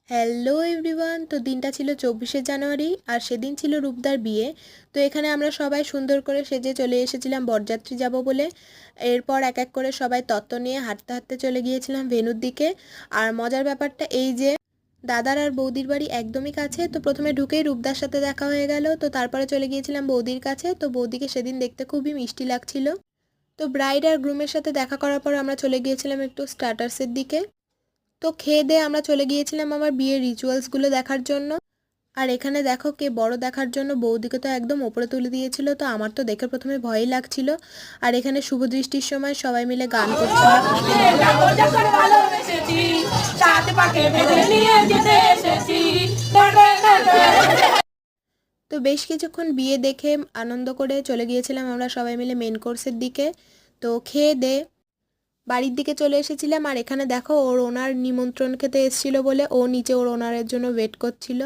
Hello everyone, তো দিনটা ছিল 24শে জানুয়ারি আর সেদিন ছিল রূপদার বিয়ে। তো এখানে আমরা সবাই সুন্দর করে সেজে চলে এসেছিলাম বরযাত্রী যাব বলে। এরপর এক এক করে সবাই তত্ত্ব নিয়ে হাঁটতে হাঁটতে চলে গিয়েছিলাম ভেন্যুর দিকে। আর মজার ব্যাপারটা এই যে দাদার আর বৌদির বাড়ি একদমই কাছে, তো প্রথমে ঢুকেই রূপদার সাথে দেখা হয়ে গেল। তো তারপরে চলে গিয়েছিলাম বৌদির কাছে। তো বৌদিকে সেদিন দেখতে খুবই মিষ্টি লাগছিল। তো ব্রাইড আর গ্রুমের সাথে দেখা করার পর আমরা চলে গিয়েছিলাম একটু স্টার্টার্সের দিকে। তো খেয়ে দিয়ে আমরা চলে গিয়েছিলাম আমার বিয়ের রিচুয়ালসগুলো দেখার জন্য। আর এখানে দেখো কে বড় দেখার জন্য বৌদিকে তো একদম ওপরে তুলে দিয়েছিল, তো আমার তো দেখে প্রথমে ভয়ই লাগছিল। আর এখানে শুভ দৃষ্টির সময় সবাই মিলে গান করছিল। তো বেশ কিছুক্ষণ বিয়ে দেখে আনন্দ করে চলে গিয়েছিলাম আমরা সবাই মিলে মেন কোর্সের দিকে। তো খেয়ে দে বাড়ির দিকে চলে এসেছিলাম। আর এখানে দেখো ওর ওনার নিমন্ত্রণ খেতে এসেছিল বলে ও নিচে ওর ওনারের জন্য ওয়েট করছিল।